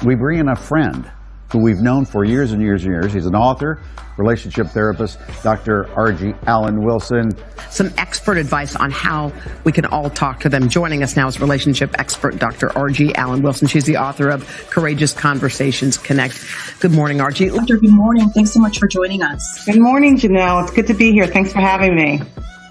we bring in a friend who we've known for years and years and years. He's an author, relationship therapist, Dr. R.G. Alan Wilson. Some expert advice on how we can all talk to them. Joining us now is relationship expert Dr. R.G. Alan Wilson. She's the author of Courageous Conversations Connect. Good morning, R.G. Doctor, good morning. Thanks so much for joining us. Good morning, Janelle. It's good to be here. Thanks for having me.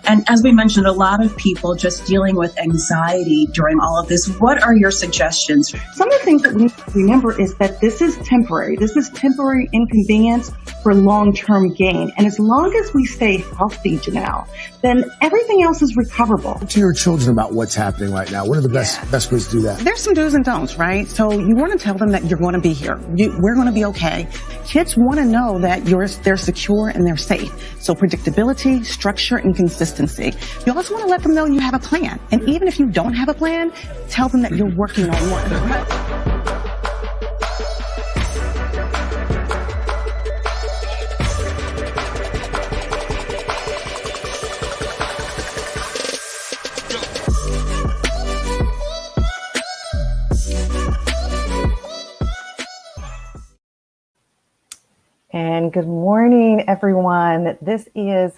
And as we mentioned, a lot of people just dealing with anxiety during all of this. What are your suggestions? Some of the things that we need to remember is that this is temporary. This is temporary inconvenience for long-term gain. And as long as we stay healthy, Janelle, then everything else is recoverable. Talk to your children about what's happening right now. What are the best ways to do that? There's some do's and don'ts, right? So you want to tell them that you're going to be here. We're going to be okay. Kids want to know that they're secure and they're safe. So predictability, structure, and consistency. You also want to let them know you have a plan. And even if you don't have a plan, tell them that you're working on one. And good morning, everyone. This is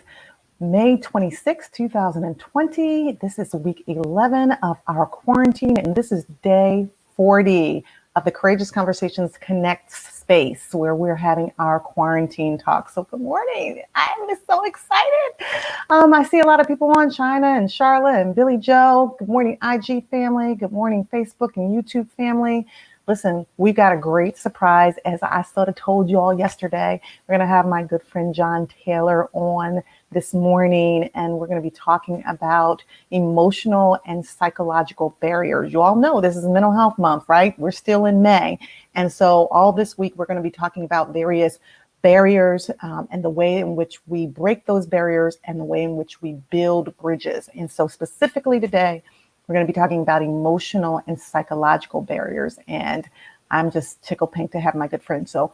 May 26, 2020. This is week 11 of our quarantine, and this is day 40 of the Courageous Conversations Connect space where we're having our quarantine talk. So good morning. I'm just so excited. I see a lot of people on, China and Charlotte and Billy Joe. Good morning, IG family. Good morning, Facebook and YouTube family. Listen, we got a great surprise. As I sort of told you all yesterday, we're going to have my good friend John Taylor on this morning, and we're going to be talking about emotional and psychological barriers. You all know this is Mental Health Month, right? We're still in May. And so all this week, we're going to be talking about various barriers and the way in which we break those barriers and the way in which we build bridges. And so specifically today, we're going to be talking about emotional and psychological barriers. And I'm just tickled pink to have my good friend. So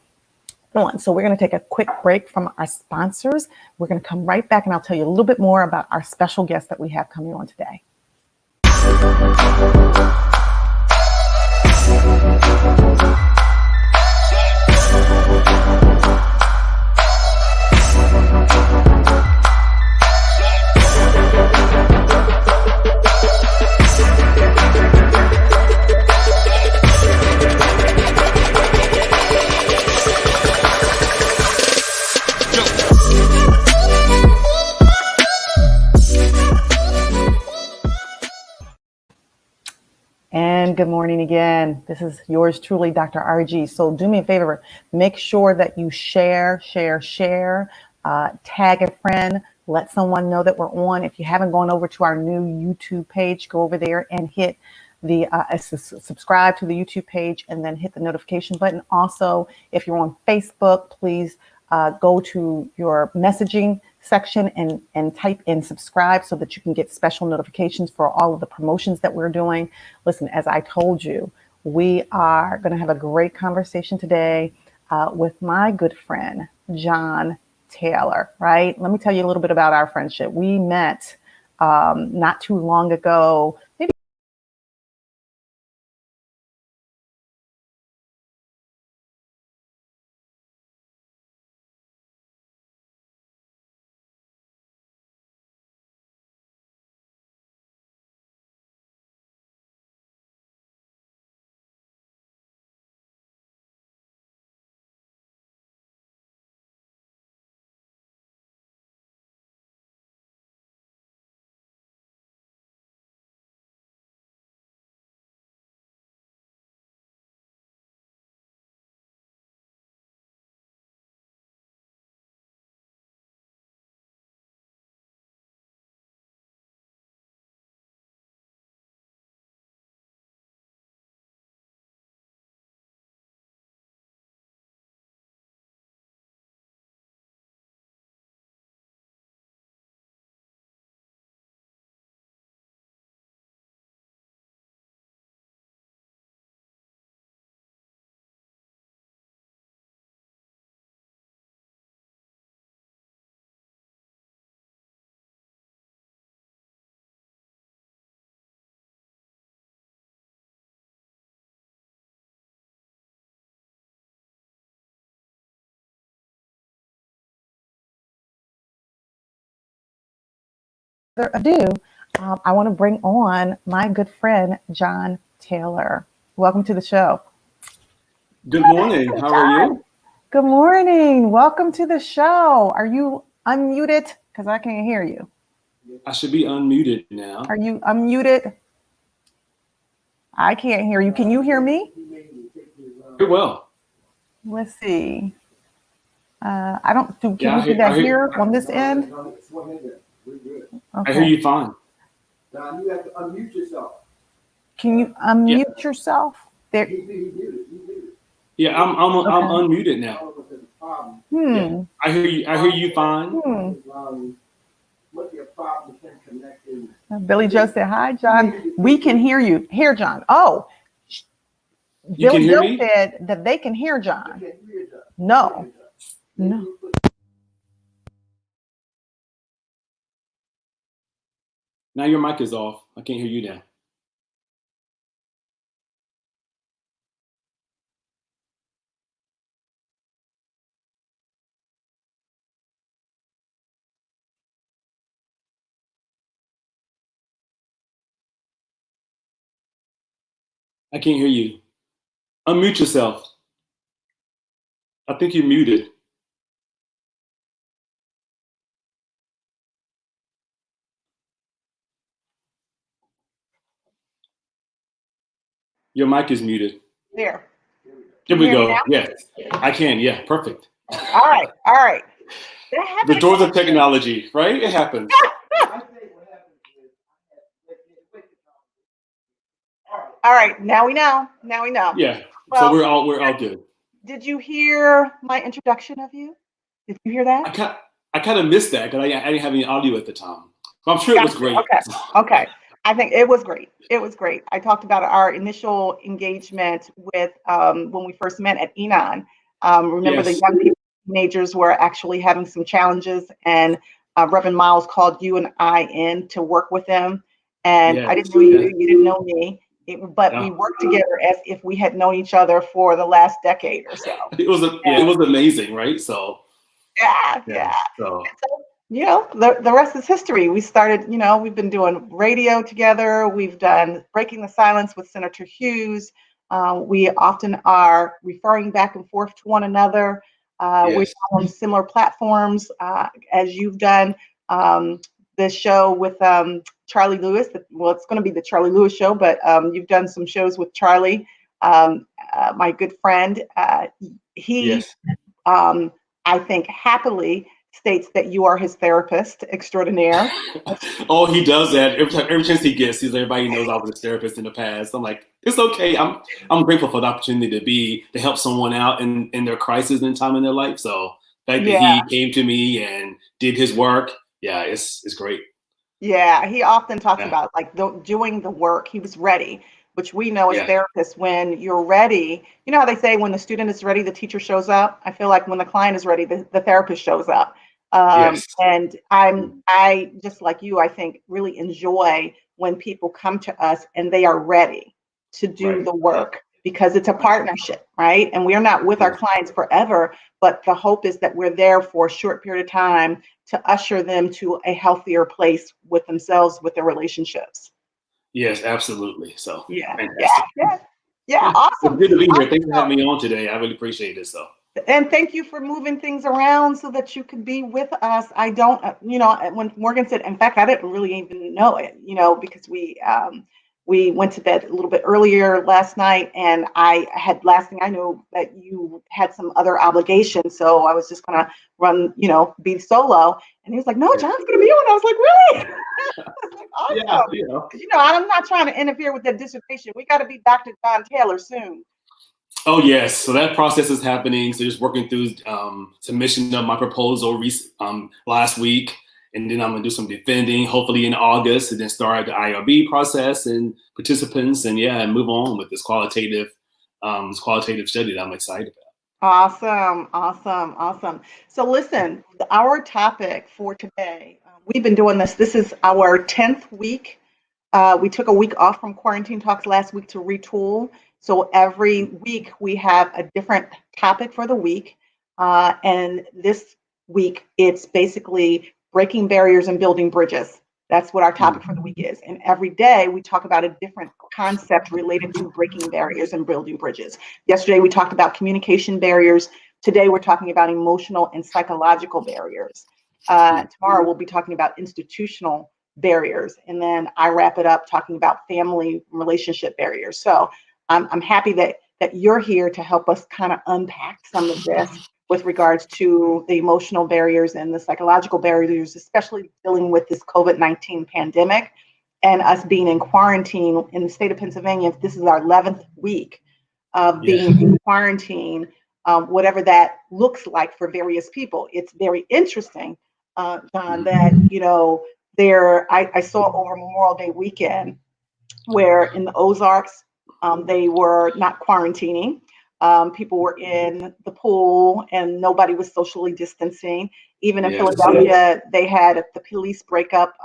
we're going to take a quick break from our sponsors. We're going to come right back and I'll tell you a little bit more about our special guest that we have coming on today. And good morning again. This is yours truly, Dr. RG. So do me a favor, make sure that you share, tag a friend, let someone know that we're on. If you haven't gone over to our new YouTube page, go over there and hit the subscribe to the YouTube page and then hit the notification button. Also, if you're on Facebook, please go to your messaging section and type in subscribe so that you can get special notifications for all of the promotions that we're doing. Listen, as I told you, we are going to have a great conversation today with my good friend, John Taylor, right? Let me tell you a little bit about our friendship. We met not too long ago, maybe further ado, I want to bring on my good friend, John Taylor. Welcome to the show. Good morning. How are you? Good morning. Welcome to the show. Are you unmuted? Because I can't hear you. I should be unmuted now. Are you unmuted? I can't hear you. Can you hear me? Very well. Let's see. I don't do. Can Yeah, you do that here on this end? I hear you fine. Now you have to unmute yourself. Can you unmute yourself? There. Yeah, I'm unmuted now. Hmm. Yeah, I hear you. I hear you fine. Billy Joe said, "Hi, John. We can hear you. Here, John. Oh, You can Billy hear Joe me? said that they can hear John. No. Now your mic is off. I can't hear you now. I can't hear you. Unmute yourself. I think you're muted. Your mic is muted. There. Here we Hear me go. now? Yes, I can. Yeah, perfect. All right. All right. That happened The doors again. of technology, right? It happens. All right. Now we know. Now we know. Yeah. Well, So we're all good. Did you hear my introduction of you? Did you hear that? I kind of missed that because I didn't have any audio at the time. But I'm sure it was great. Okay. I think it was great. It was great. I talked about our initial engagement with when we first met at Enon. Remember the Yes. young people, teenagers were actually having some challenges, and Reverend Miles called you and I in to work with them. And I didn't know you. You didn't know me. But we worked together as if we had known each other for the last decade or so. It was it was amazing, right? So Yeah. So You know, the rest is history. We started, we've been doing radio together. We've done Breaking the Silence with Senator Hughes. We often are referring back and forth to one another. We're yes. on similar platforms as you've done this show with Charlie Lewis. Well, it's going to be the Charlie Lewis show, but you've done some shows with Charlie, my good friend. He, Yes. I think, happily states that you are his therapist extraordinaire. Oh, he does that every chance he gets. Everybody knows I was a therapist in the past. I'm like, it's okay. I'm grateful for the opportunity to help someone out in their crisis and time in their life. So the fact that he came to me and did his work, it's great. Yeah, he often talks about doing the work. He was ready, which we know as therapists, when you're ready, you know how they say when the student is ready, the teacher shows up. I feel like when the client is ready, the therapist shows up. And I just like you, I think, really enjoy when people come to us and they are ready to do the work, because it's a partnership, right? And we're not with our clients forever, but the hope is that we're there for a short period of time to usher them to a healthier place with themselves, with their relationships. Yes, absolutely. So Yeah, fantastic. Awesome. It's good to be here. Thanks for having me on today. I really appreciate it. So. And thank you for moving things around so that you could be with us. I don't, when Morgan said, in fact, I didn't really even know it, because we went to bed a little bit earlier last night, and last thing I knew that you had some other obligations. So I was just going to run, be solo. And he was like, no, John's going to be on. I was like, really? I was like, awesome. Yeah. I'm not trying to interfere with that dissertation. We got to be Dr. John Taylor soon. Oh, yes. So that process is happening. So just working through submission of my proposal last week. And then I'm going to do some defending, hopefully in August, and then start the IRB process and participants and move on with this qualitative study that I'm excited about. Awesome. So listen, our topic for today, we've been doing this. This is our 10th week. We took a week off from Quarantine Talks last week to retool. So every week we have a different topic for the week. And this week it's basically breaking barriers and building bridges. That's what our topic for the week is. And every day we talk about a different concept related to breaking barriers and building bridges. Yesterday we talked about communication barriers. Today we're talking about emotional and psychological barriers. Tomorrow we'll be talking about institutional barriers. And then I wrap it up talking about family relationship barriers. So I'm happy that you're here to help us kind of unpack some of this with regards to the emotional barriers and the psychological barriers, especially dealing with this COVID-19 pandemic and us being in quarantine in the state of Pennsylvania. This is our 11th week of being in quarantine, whatever that looks like for various people. It's very interesting, John, that, I saw over Memorial Day weekend where in the Ozarks, they were not quarantining. People were in the pool and nobody was socially distancing. Even in Philadelphia, they had the police break up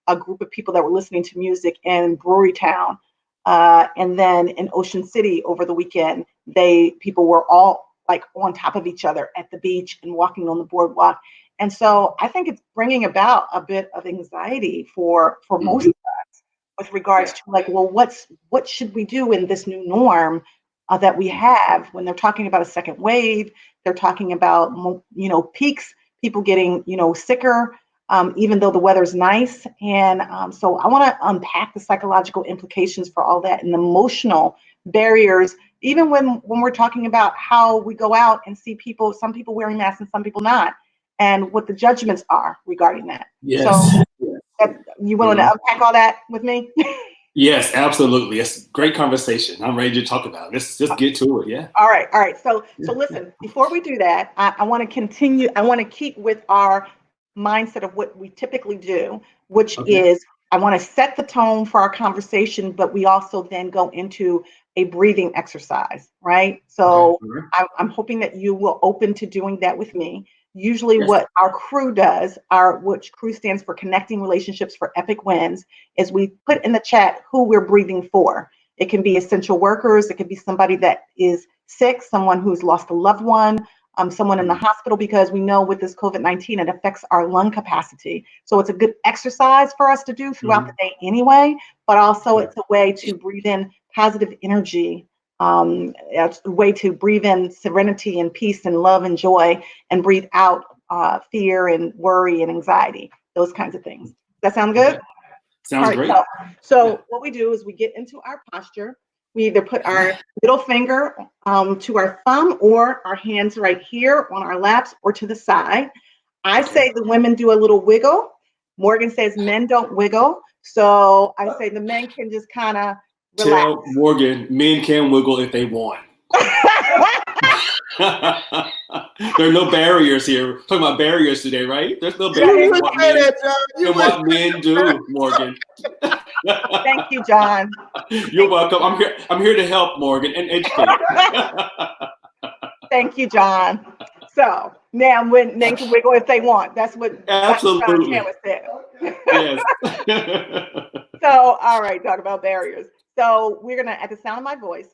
a group of people that were listening to music in Brewery Town. And then in Ocean City over the weekend, people were all like on top of each other at the beach and walking on the boardwalk. And so I think it's bringing about a bit of anxiety for most of us with regards to like, well, what should we do in this new norm that we have? When they're talking about a second wave, they're talking about, peaks, people getting, sicker, even though the weather's nice. And so I want to unpack the psychological implications for all that and the emotional barriers, even when we're talking about how we go out and see people, some people wearing masks and some people not, and what the judgments are regarding that. Yes. So you willing to unpack all that with me? Yes, absolutely. It's great conversation. I'm ready to talk about it. Let's just get to it. Yeah. All right. So listen, before we do that, I want to continue. I want to keep with our mindset of what we typically do, which is I want to set the tone for our conversation, but we also then go into a breathing exercise, right? So I'm hoping that you will open to doing that with me. Usually what our crew does, which crew stands for Connecting Relationships for Epic Wins, is we put in the chat who we're breathing for. It can be essential workers. It could be somebody that is sick, someone who's lost a loved one, someone in the hospital, because we know with this COVID-19, it affects our lung capacity. So it's a good exercise for us to do throughout the day anyway, but also it's a way to breathe in positive energy. It's a way to breathe in serenity and peace and love and joy, and breathe out fear and worry and anxiety, those kinds of things. Does that sound good? Sounds great. So what we do is we get into our posture. We either put our middle finger to our thumb or our hands right here on our laps or to the side. I say the women do a little wiggle. Morgan says men don't wiggle. So I say the men can just kind of relax. Tell Morgan, men can wiggle if they want. There are no barriers here. We're talking about barriers today, right? There's no barriers. What men do, Morgan. Thank you, John. You're welcome. I'm here to help, Morgan, and educate. Thank you, John. So now when men can wiggle if they want. That's what absolutely John said. Yes. So all right, talk about barriers. So we're gonna, at the sound of my voice,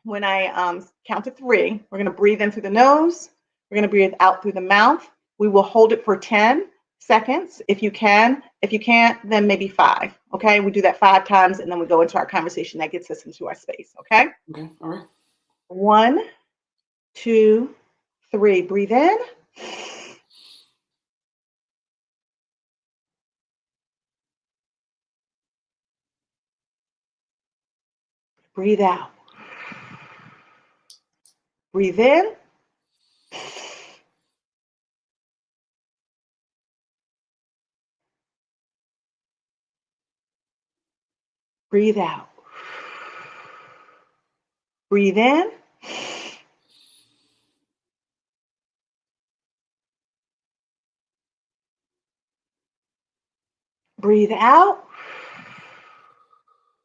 when I count to 3, we're gonna breathe in through the nose. We're gonna breathe out through the mouth. We will hold it for 10 seconds if you can. If you can't, then maybe 5. Okay, we do that 5 times, and then we go into our conversation that gets us into our space. Okay. Okay. All right. 1, 2, 3. Breathe in. Breathe out. Breathe in. Breathe out. Breathe in. Breathe out.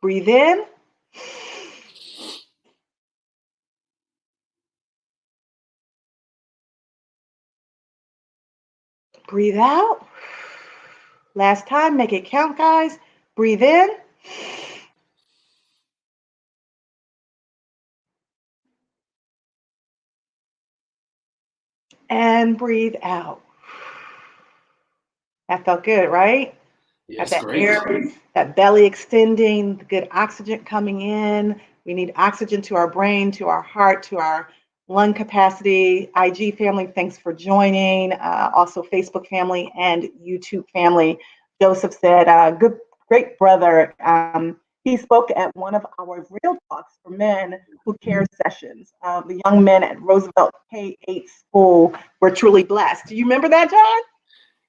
Breathe in. Breathe out. Last time, make it count, guys. Breathe in. And breathe out. That felt good, right? Yes, Have that great. air, that belly extending, the good oxygen coming in. We need oxygen to our brain, to our heart, to our lung capacity. IG family, thanks for joining. Also, Facebook family and YouTube family. Joseph said, good, great brother. He spoke at one of our Real Talks for Men Who Care sessions. The young men at Roosevelt K-8 School were truly blessed. Do you remember that, John?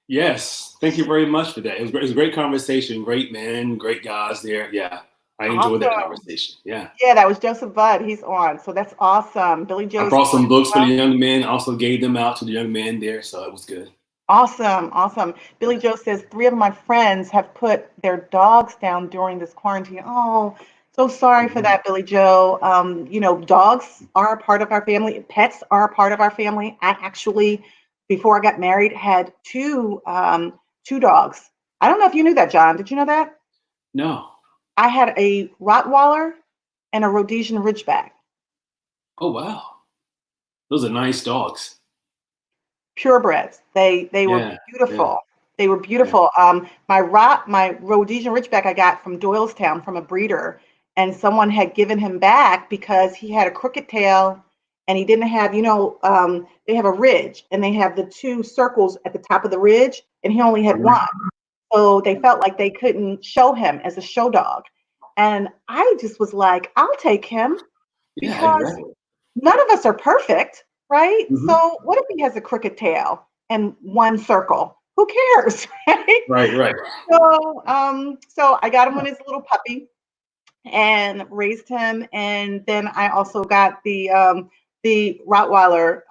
Yes, thank you very much for that. It was a great conversation. Great men, great guys there. Yeah, I enjoyed that conversation. Yeah. Yeah, that was Joseph Budd. He's on. So that's awesome. Billy Joe. I brought some books for the young men. Also gave them out to the young men there. So it was good. Awesome. Awesome. Billy Joe says 3 of my friends have put their dogs down during this quarantine. Oh, so sorry for that, Billy Joe. You know, dogs are a part of our family. Pets are a part of our family. I actually, before I got married, had two dogs. I don't know if you knew that, John. Did you know that? No. I had a Rottweiler and a Rhodesian Ridgeback. Oh, wow. Those are nice dogs. Purebreds. They were beautiful. Yeah. They were beautiful. My Rhodesian Ridgeback I got from Doylestown from a breeder, and someone had given him back because he had a crooked tail and he didn't have, they have a ridge and they have the 2 circles at the top of the ridge, and he only had one. So they felt like they couldn't show him as a show dog. And I just was like, I'll take him because none of us are perfect, right? Mm-hmm. So what if he has a crooked tail and one circle? Who cares, right? Right. So I got him when he was a little puppy and raised him. And then I also got the Rottweiler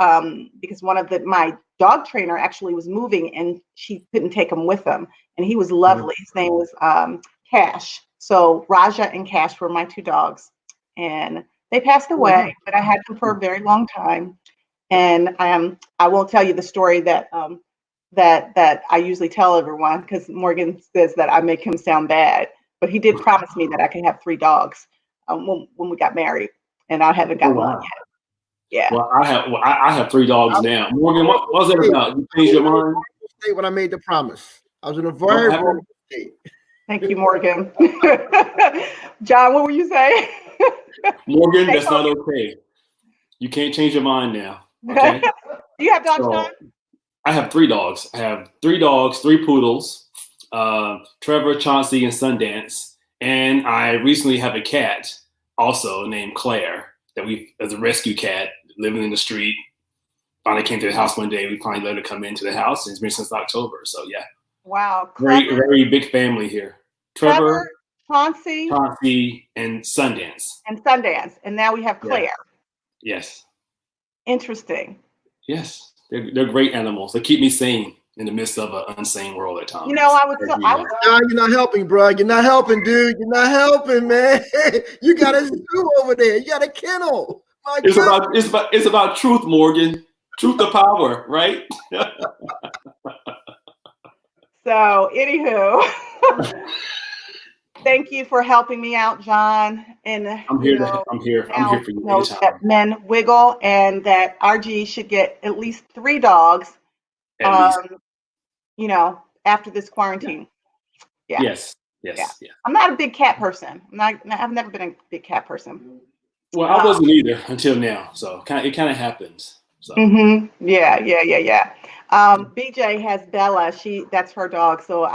because one of my dog trainer actually was moving and she couldn't take him with him. And he was lovely. His name was Cash. So Raja and Cash were my 2 dogs. And they passed away, but I had them for a very long time. And I won't tell you the story that that I usually tell everyone because Morgan says that I make him sound bad. But he did promise me that I can have 3 dogs when we got married, and I haven't got one yet. Yeah. Well, I have 3 dogs now. Morgan, what was it about? You changed your mind? When I made the promise, I was in a very state. Thank you, Morgan. John, what were you saying? Morgan, that's not okay. You can't change your mind now. Okay. Do you have dogs, John? I have 3 dogs. I have 3 dogs, 3 poodles, Trevor, Chauncey, and Sundance. And I recently have a cat also named Claire that as a rescue cat living in the street. Finally came to the house one day. We finally let her come into the house, and it's been since October. So yeah. Wow. Very big family here. Trevor, Chauncey, and Sundance. And now we have Claire. Yeah. Yes. Interesting. Yes. They're great animals. They keep me sane in the midst of an insane world at times. I was you're not helping, bro. You're not helping, dude. You're not helping, man. You got a zoo over there. You got a kennel. It's about truth, Morgan. Truth to power, right? So, anywho, thank you for helping me out, John. And I'm here for you anytime. That men wiggle, and that RG should get at least 3 dogs. After this quarantine. Yeah. Yes. I'm not a big cat person. I've never been a big cat person. Well, I wasn't either until now. So it kind of happens. So. Mm-hmm. Yeah. BJ has Bella. That's her dog. So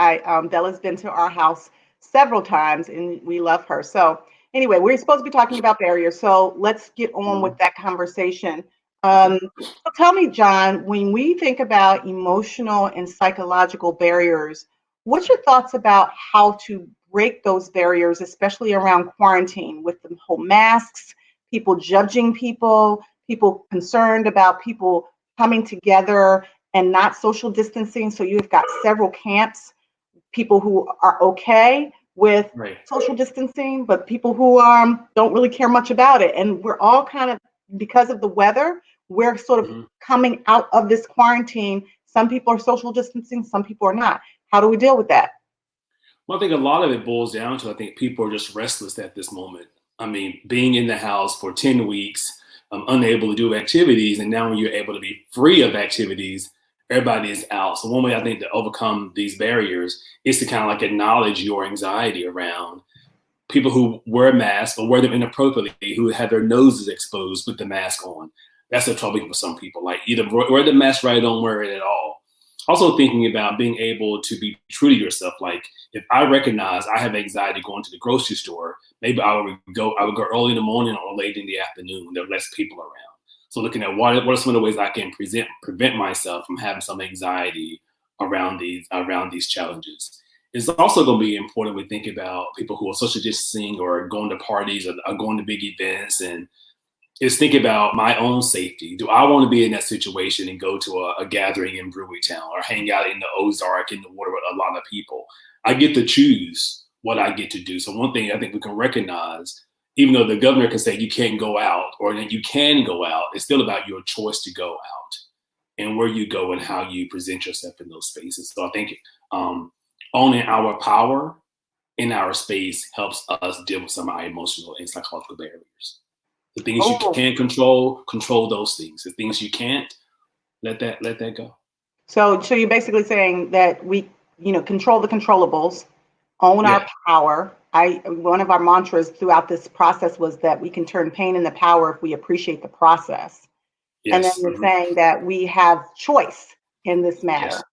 Bella's been to our house several times, and we love her. So anyway, we're supposed to be talking about barriers. So let's get on with that conversation. So tell me, John, when we think about emotional and psychological barriers, what's your thoughts about how to break those barriers, especially around quarantine with the whole masks, people judging people concerned about people coming together and not social distancing? So you've got several camps, people who are okay with social distancing, but people who don't really care much about it. And we're all kind of, because of the weather, we're sort of coming out of this quarantine. Some people are social distancing, some people are not. How do we deal with that? Well, I think a lot of it boils down to, I think people are just restless at this moment. I mean, being in the house for 10 weeks, unable to do activities. And now when you're able to be free of activities, everybody is out. So one way I think to overcome these barriers is to kind of like acknowledge your anxiety around people who wear masks or wear them inappropriately, who have their noses exposed with the mask on. That's a trouble for some people. Like either wear the mask right, or don't wear it at all. Also thinking about being able to be true to yourself. Like if I recognize I have anxiety going to the grocery store, maybe I would go early in the morning or late in the afternoon. There are less people around. So looking at what are some of the ways I can prevent myself from having some anxiety around these challenges. It's also going to be important we think about people who are social distancing or going to parties or going to big events, and is think about my own safety. Do I want to be in that situation and go to a gathering in Brewerytown or hang out in the Ozark in the water with a lot of people? I get to choose what I get to do. So one thing I think we can recognize, even though the governor can say you can't go out or that you can go out, it's still about your choice to go out and where you go and how you present yourself in those spaces. So I think owning our power in our space helps us deal with some of our emotional and psychological barriers. The things you can control those things. The things you can't, let that go. So you're basically saying that we, control the controllables, own our power. One of our mantras throughout this process was that we can turn pain into power if we appreciate the process. Yes. And then you're saying that we have choice in this matter. Yes.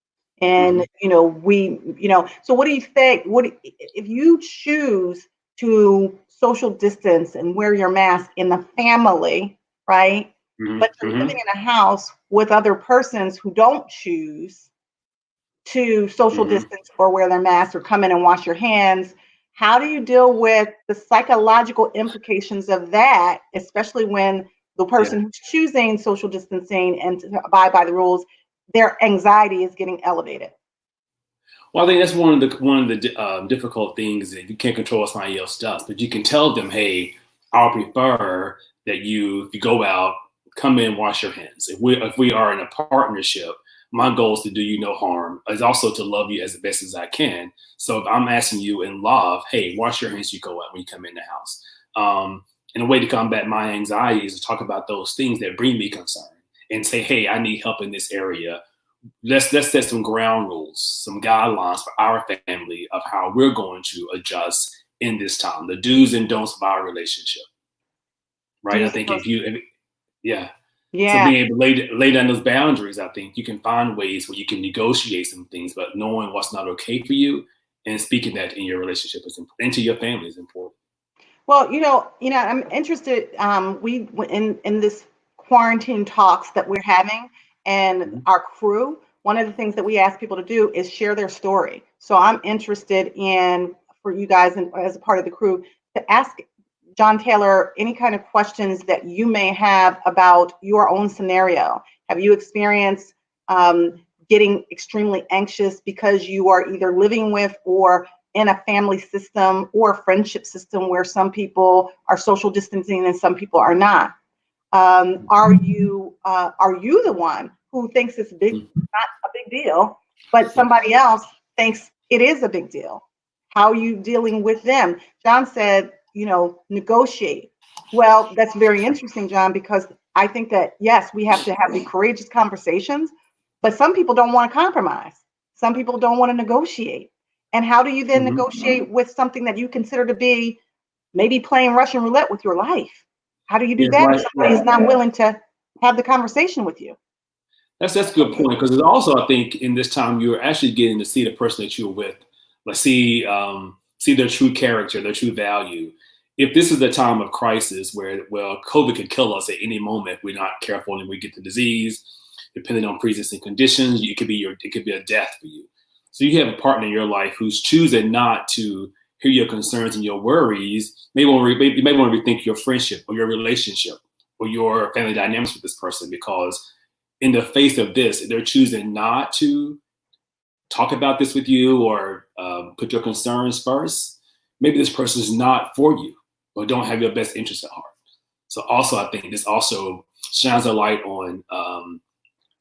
And, so what do you think? If you choose to social distance and wear your mask in the family, right? Mm-hmm. But you're living in a house with other persons who don't choose to social distance or wear their mask or come in and wash your hands. How do you deal with the psychological implications of that, especially when the person who's choosing social distancing and to abide by the rules, their anxiety is getting elevated? Well, I think that's one of the difficult things that you can't control what somebody else does, but you can tell them, hey, I'll prefer that if you go out, come in, wash your hands. If we are in a partnership, my goal is to do you no harm. Is also to love you as best as I can. So if I'm asking you in love, hey, wash your hands, you go out when you come in the house. And a way to combat my anxiety is to talk about those things that bring me concern and say, hey, I need help in this area. Let's set some ground rules, some guidelines for our family of how we're going to adjust in this time, the do's and don'ts of our relationship. Right? I think So being able to lay down those boundaries, I think you can find ways where you can negotiate some things, but knowing what's not okay for you and speaking that in your relationship is important, into your family is important. Well, I'm interested, we in this quarantine talks that we're having, and our crew, one of the things that we ask people to do is share their story. So I'm interested in, for you guys and as a part of the crew, to ask John Taylor any kind of questions that you may have about your own scenario. Have you experienced getting extremely anxious because you are either living with or in a family system or a friendship system where some people are social distancing and some people are not? Are you the one who thinks it's not a big deal, but somebody else thinks it is a big deal? How are you dealing with them? John said, negotiate. Well, that's very interesting, John, because I think that, yes, we have to have the courageous conversations, but some people don't want to compromise. Some people don't want to negotiate. And how do you then negotiate with something that you consider to be maybe playing Russian roulette with your life? How do you do that if somebody is not willing to have the conversation with you? That's a good point, because also I think in this time you're actually getting to see the person that you're with, like see their true character, their true value. If this is a time of crisis where COVID could kill us at any moment if we're not careful and we get the disease, depending on pre-existing conditions, it could be a death for you. So you have a partner in your life who's choosing not to hear your concerns and your worries. You may want to rethink your friendship or your relationship or your family dynamics with this person, because in the face of this, they're choosing not to talk about this with you or put your concerns first. Maybe this person is not for you or don't have your best interest at heart. So also, I think this also shines a light on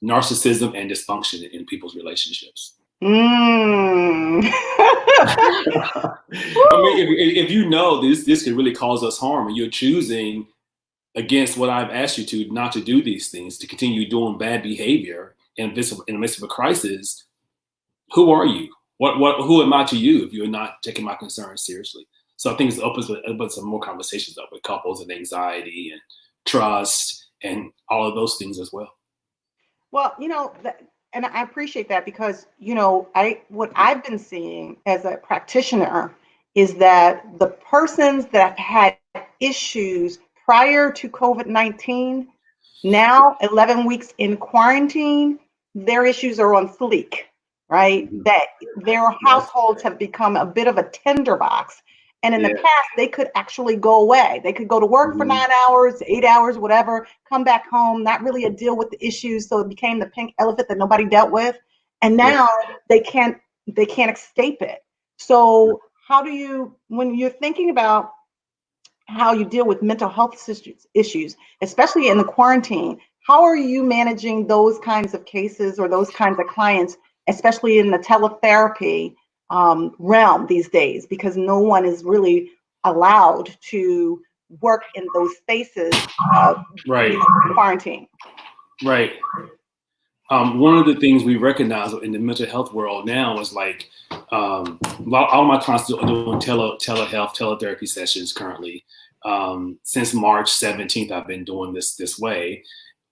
narcissism and dysfunction in people's relationships. I mean, if you know this could really cause us harm, and you're choosing against what I've asked you to not to do these things, to continue doing bad behavior in the midst of a crisis, who are you? Who am I to you if you're not taking my concerns seriously? So I think it opens some more conversations up with couples and anxiety and trust and all of those things as well. Well, and I appreciate that because, what I've been seeing as a practitioner is that the persons that have had issues prior to COVID-19, now 11 weeks in quarantine, their issues are on fleek, right? That their households have become a bit of a tinderbox. And in the past, they could actually go away. They could go to work for 9 hours, 8 hours, whatever, come back home, not really deal with the issues. So it became the pink elephant that nobody dealt with. And now they can't escape it. So how do you, when you're thinking about how you deal with mental health issues, especially in the quarantine, how are you managing those kinds of cases or those kinds of clients, especially in the teletherapy realm these days, because no one is really allowed to work in those spaces right. Quarantine. Right. One of the things we recognize in the mental health world now is like all my clients are doing telehealth, teletherapy sessions currently. Since March 17th, I've been doing this way.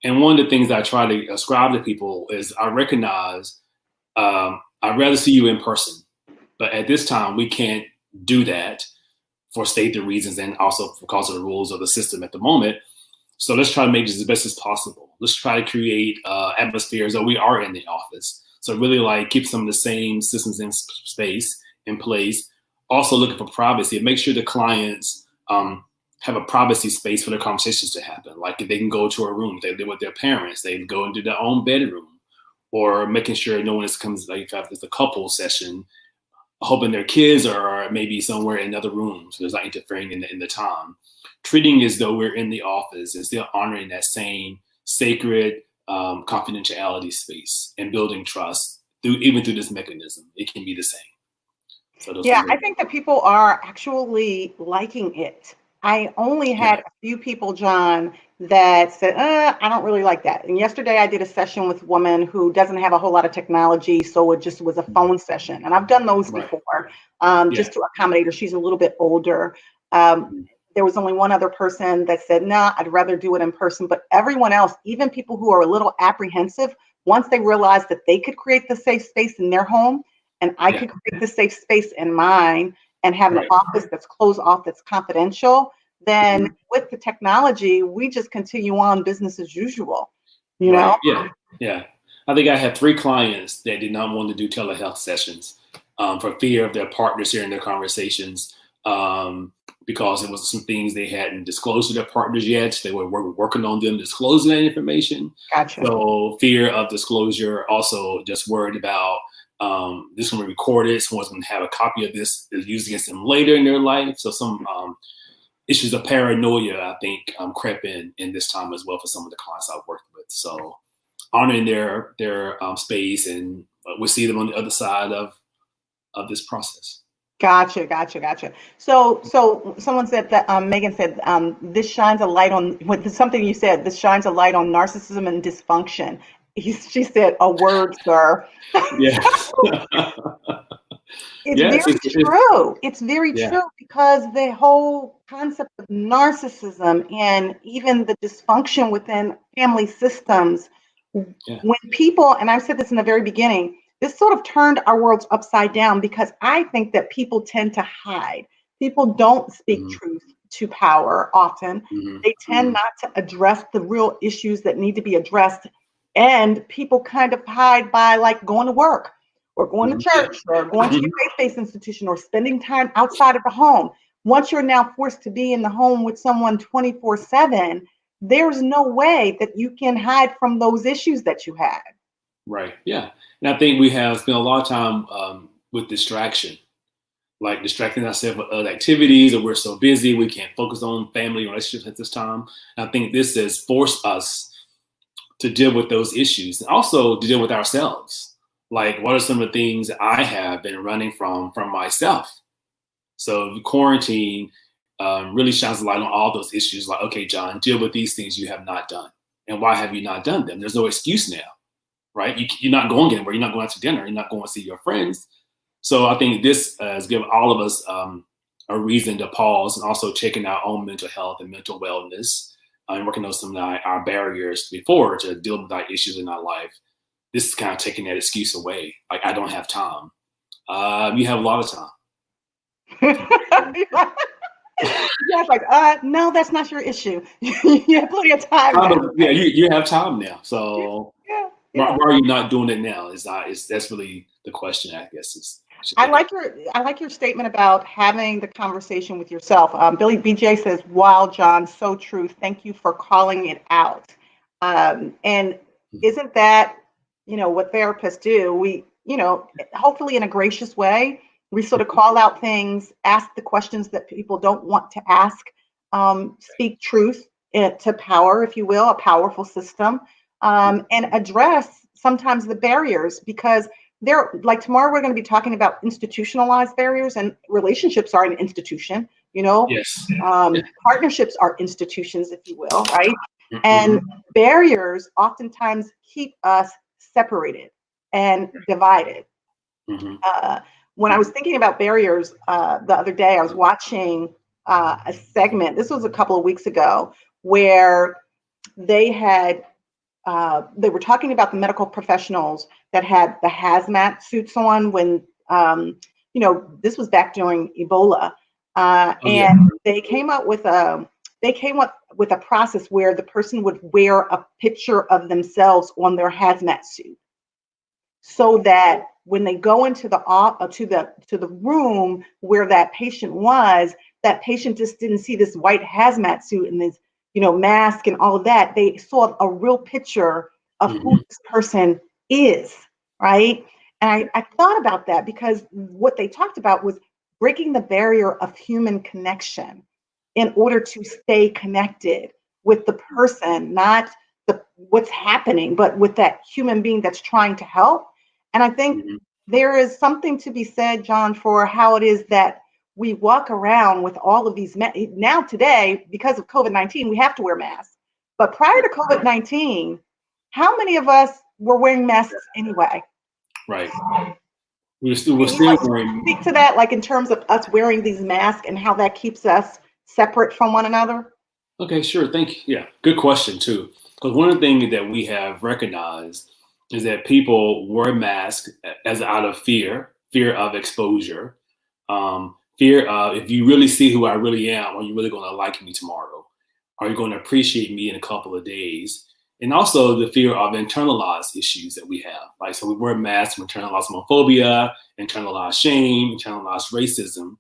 And one of the things I try to ascribe to people is I recognize I'd rather see you in person. But at this time, we can't do that for safety reasons and also because of the rules of the system at the moment. So let's try to make this as best as possible. Let's try to create atmospheres that we are in the office. So really like keep some of the same systems in space in place. Also looking for privacy and make sure the clients have a privacy space for their conversations to happen. Like if they can go to a room, they live with their parents, they go into their own bedroom, or making sure no one comes, like if it's a couple session, hoping their kids are maybe somewhere in another room, so there's not interfering in the time. Treating as though we're in the office and still honoring that same sacred confidentiality space and building trust even through this mechanism. It can be the same. So I think that people are actually liking it. I only had a few people, John, that said, I don't really like that. And yesterday I did a session with a woman who doesn't have a whole lot of technology. So it just was a phone session. And I've done those before just to accommodate her. She's a little bit older. There was only one other person that said, nah, I'd rather do it in person. But everyone else, even people who are a little apprehensive, once they realized that they could create the safe space in their home and I could create the safe space in mine and have an office that's closed off, that's confidential, then with the technology, we just continue on business as usual, you know? Yeah. I think I had 3 clients that did not want to do telehealth sessions for fear of their partners hearing their conversations because it was some things they hadn't disclosed to their partners yet. They were working on them disclosing that information. Gotcha. So fear of disclosure, also just worried about this is going to be recorded. Someone's going to have a copy of this used against them later in their life. So some issues of paranoia, I think, crept in this time as well for some of the clients I've worked with. So honoring their space, and we'll see them on the other side of this process. Gotcha. So someone said that Megan said this shines a light on something you said. This shines a light on narcissism and dysfunction. She said a word, sir. Yeah. It's true. It's very true because the whole concept of narcissism and even the dysfunction within family systems, when people, and I've said this in the very beginning, this sort of turned our worlds upside down because I think that people tend to hide. People don't speak truth to power often. They tend not to address the real issues that need to be addressed. And people kind of hide by like going to work or going to church or going to your faith-based institution or spending time outside of the home. Once you're now forced to be in the home with someone 24/7, there's no way that you can hide from those issues that you had. Right. Yeah. And I think we have spent a lot of time with distraction, like distracting ourselves with other activities, or we're so busy we can't focus on family relationships at this time. And I think this has forced us to deal with those issues and also to deal with ourselves. Like, what are some of the things I have been running from myself? So quarantine really shines a light on all those issues. Like, okay, John, deal with these things you have not done. And why have you not done them? There's no excuse now. right? You're not going anywhere. You're not going out to dinner. You're not going to see your friends. So I think this has given all of us a reason to pause and also checking our own mental health and mental wellness and working on some of our barriers before to deal with our issues in our life. This is kind of taking that excuse away. Like, I don't have time. You have a lot of time. Yeah, it's like, no, that's not your issue. You have plenty of time now. Yeah, you have time now. So Yeah. why are you not doing it now? That's really the question, I guess. I like your statement about having the conversation with yourself. Billy BJ says, "Wow, John, so true. Thank you for calling it out." And isn't that, what therapists do? We, hopefully in a gracious way, we sort of call out things, ask the questions that people don't want to ask, speak truth to power, if you will, a powerful system, and address sometimes the barriers, because like tomorrow we're going to be talking about institutionalized barriers, and relationships are an institution, Yes. Partnerships are institutions, if you will, right? And barriers oftentimes keep us separated and divided. When I was thinking about barriers the other day, I was watching a segment, this was a couple of weeks ago, where they were talking about the medical professionals that had the hazmat suits on when, this was back during Ebola. And they came up with a process where the person would wear a picture of themselves on their hazmat suit, so that when they go into the room where that patient was, that patient just didn't see this white hazmat suit and this, mask and all of that. They saw a real picture of who this person is, right? And I thought about that, because what they talked about was breaking the barrier of human connection in order to stay connected with the person, not what's happening, but with that human being that's trying to help. And I think there is something to be said, John, for how it is that we walk around with all of these. Now today, because of COVID-19, we have to wear masks. But prior to COVID-19, how many of us were wearing masks anyway? Right. We're still wearing. Speak to that, like in terms of us wearing these masks and how that keeps us separate from one another. Okay, sure. Thank you. Yeah, good question too. Because one of the things that we have recognized is that people wear masks as out of fear of exposure, fear of, if you really see who I really am, are you really going to like me tomorrow? Are you going to appreciate me in a couple of days? And also the fear of internalized issues that we have. Like, so we wear masks for internalized homophobia, internalized shame, internalized racism.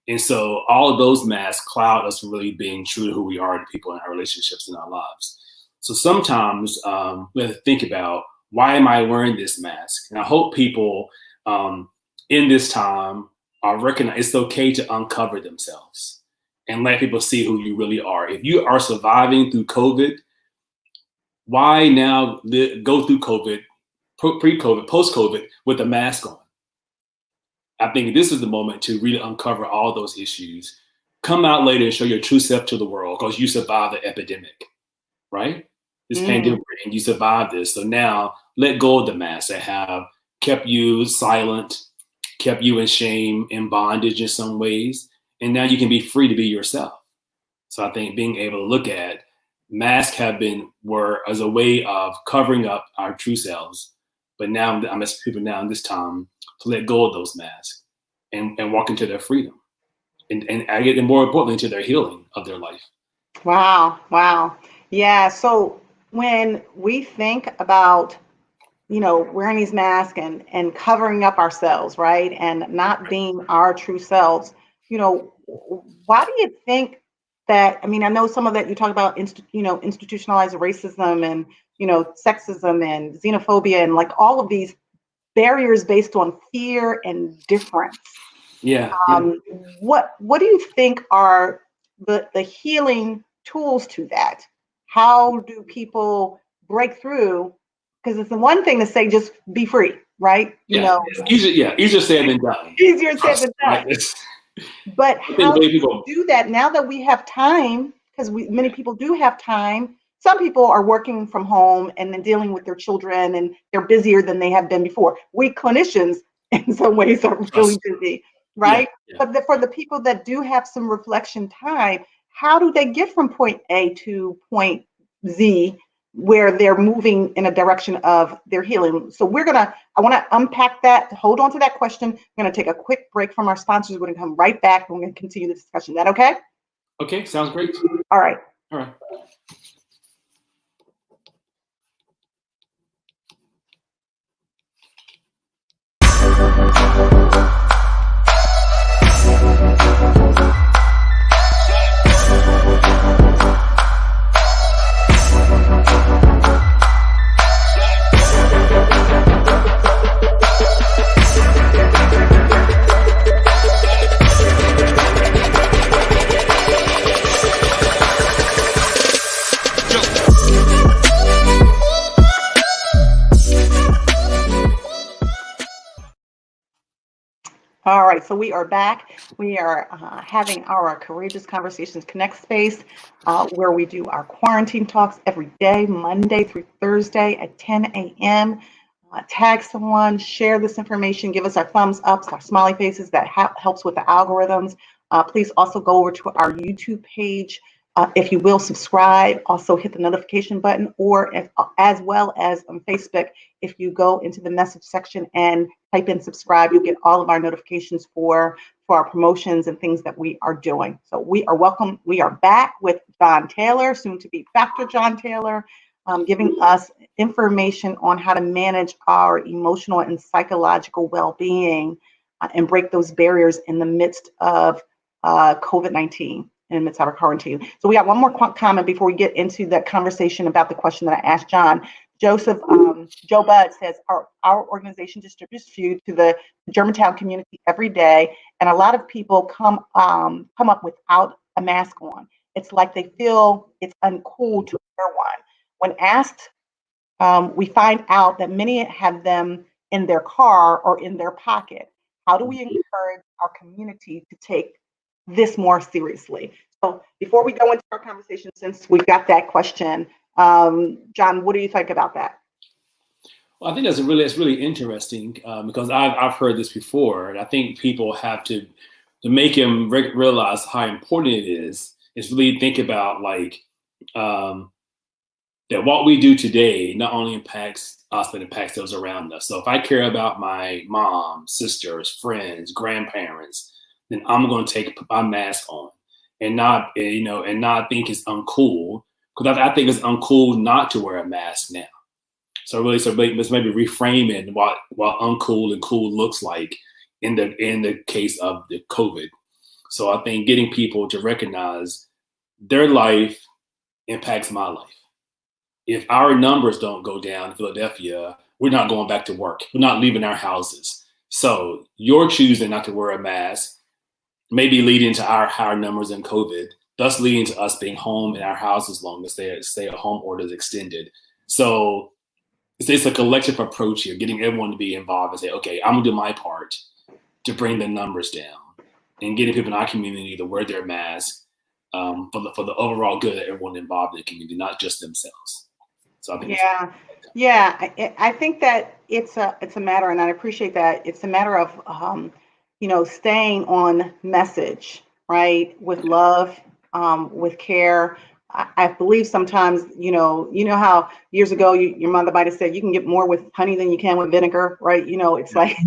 And so all of those masks cloud us from really being true to who we are to people in our relationships in our lives. So sometimes we have to think about, why am I wearing this mask? And I hope people in this time are recognize it's okay to uncover themselves and let people see who you really are. If you are surviving through COVID, why now go through COVID, pre-COVID, post-COVID with a mask on? I think this is the moment to really uncover all those issues. Come out later and show your true self to the world, because you survived the epidemic, right? This pandemic, and you survived this. So now let go of the masks that have kept you silent, kept you in shame, in bondage in some ways. And now you can be free to be yourself. So I think being able to look at masks were as a way of covering up our true selves. But now I'm asking people now in this time to let go of those masks and walk into their freedom. And more importantly, into their healing of their life. Wow. Yeah. So when we think about, wearing these masks and covering up ourselves, right, and not being our true selves, why do you think that? I mean, I know some of that you talk about, institutionalized racism and, sexism and xenophobia and like all of these barriers based on fear and difference. Yeah. What do you think are the healing tools to that? How do people break through? Because it's the one thing to say, just be free, right? Yeah. Easier said than done. Easier said than done. Right? But how do you do that now that we have time? Because many people do have time some people are working from home and then dealing with their children, and they're busier than they have been before. We clinicians, in some ways, are really busy, right? But for the people that do have some reflection time, how do they get from point A to point Z, where they're moving in a direction of their healing? So I want to unpack that, hold on to that question. We're going to take a quick break from our sponsors. We're going to come right back and we're going to continue the discussion. Is that okay? Okay, sounds great. All right. All right. All right, so we are back. We are having our Courageous Conversations Connect space where we do our quarantine talks every day, Monday through Thursday at 10 a.m. Tag someone, share this information, give us our thumbs ups, our smiley faces. That helps with the algorithms. Please also go over to our YouTube page. If you will, subscribe, also hit the notification button, or as well as on Facebook, if you go into the message section and type in subscribe, you'll get all of our notifications for our promotions and things that we are doing. So we are welcome. We are back with John Taylor, soon to be Dr. John Taylor, giving us information on how to manage our emotional and psychological well-being and break those barriers in the midst of COVID-19. In the midst of our quarantine. So we got one more comment before we get into the conversation about the question that I asked John. Joe Bud says, our organization distributes food to the Germantown community every day, and a lot of people come up without a mask on. It's like they feel it's uncool to wear one. When asked, we find out that many have them in their car or in their pocket. How do we encourage our community to take this more seriously? So before we go into our conversation, since we've got that question, John, what do you think about that? Well, I think it's really interesting because I've heard this before, and I think people have to make them realize how important it is really think about that what we do today not only impacts us, but impacts those around us. So if I care about my mom, sisters, friends, grandparents, then I'm going to take my mask on and not think it's uncool, because I think it's uncool not to wear a mask now. So let's maybe reframing what uncool and cool looks like in the case of the COVID. So I think getting people to recognize their life impacts my life. If our numbers don't go down in Philadelphia, we're not going back to work. We're not leaving our houses. So you're choosing not to wear a mask, maybe leading to our higher numbers in COVID, thus leading to us being home in our houses longer, stay-at-home orders extended. So it's a collective approach here, getting everyone to be involved and say, okay, I'm gonna do my part to bring the numbers down and getting people in our community to wear their masks for the overall good of everyone involved in the community, not just themselves. So I think I think that it's a matter, and I appreciate that, it's a matter of staying on message, right? With love, with care. I believe sometimes, you know how years ago your mother might have said you can get more with honey than you can with vinegar, right? It's like,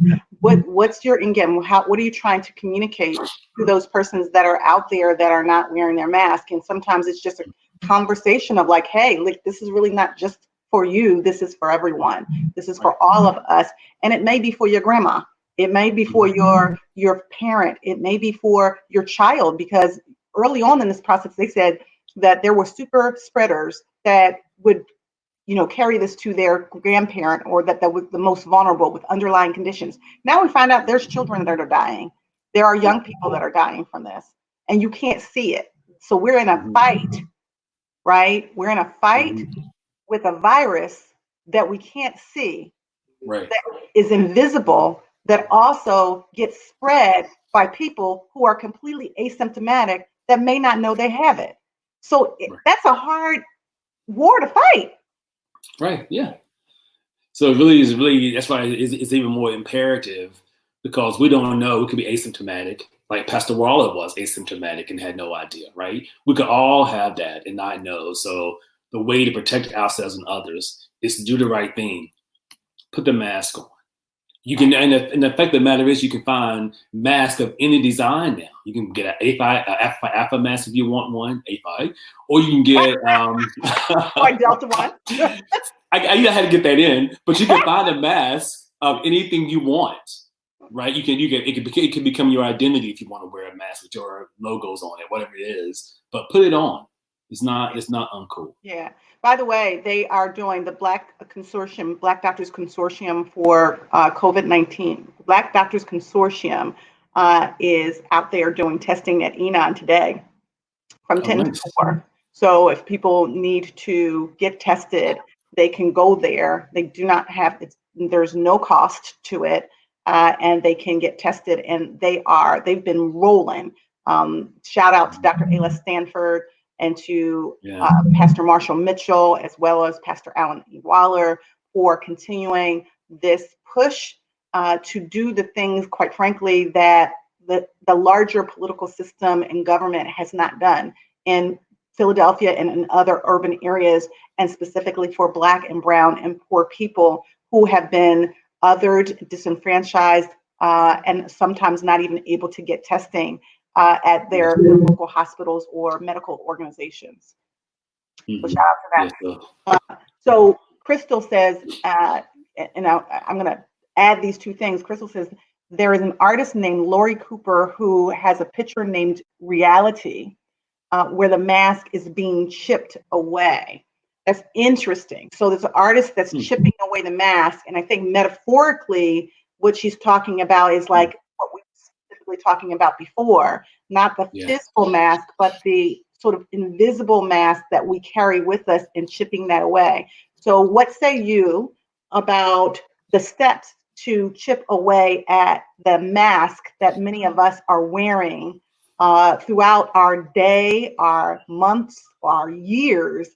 what's your end game? What are you trying to communicate to those persons that are out there that are not wearing their mask? And sometimes it's just a conversation of like, hey, look, this is really not just for you. This is for everyone. This is for all of us. And it may be for your grandma. It may be for your parent. It may be for your child, because early on in this process, they said that there were super spreaders that would, carry this to their grandparent, or that was the most vulnerable with underlying conditions. Now we find out there's children that are dying. There are young people that are dying from this, and you can't see it. So we're in a fight, right? We're in a fight with a virus that we can't see, right, that is invisible, that also gets spread by people who are completely asymptomatic that may not know they have it. So that's a hard war to fight. Right. Yeah. So it really is that's why it's even more imperative, because we don't know. We could be asymptomatic, like Pastor Waller was asymptomatic and had no idea, right? We could all have that and not know. So the way to protect ourselves and others is to do the right thing. Put the mask on. You can, and the fact of the matter is, you can find masks of any design now. You can get an alpha mask if you want one, A5, or you can get Or Delta One. I had to get that in, but you can find a mask of anything you want, right? It can become your identity if you want to wear a mask with your logos on it, whatever it is. But put it on. It's not uncool. Yeah. By the way, they are doing the Black Doctors Consortium for COVID-19. Black Doctors Consortium is out there doing testing at Enon today from 10 to 4. So if people need to get tested, they can go there. They do not have, there's no cost to it, and they can get tested, and they've been rolling. Shout out to Dr. Ayla Stanford and to Pastor Marshall Mitchell, as well as Pastor Alan E. Waller, for continuing this push to do the things, quite frankly, that the larger political system and government has not done in Philadelphia and in other urban areas, and specifically for Black and brown and poor people who have been othered, disenfranchised, and sometimes not even able to get testing at their local hospitals or medical organizations. So shout out to that. So Crystal says, and I'm going to add these two things. Crystal says, there is an artist named Lori Cooper who has a picture named Reality, where the mask is being chipped away. That's interesting. So there's an artist that's chipping away the mask. And I think metaphorically, what she's talking about is like what we were specifically talking about before, not the physical mask, but the sort of invisible mask that we carry with us and chipping that away. So what say you about the steps to chip away at the mask that many of us are wearing throughout our day, our months, our years,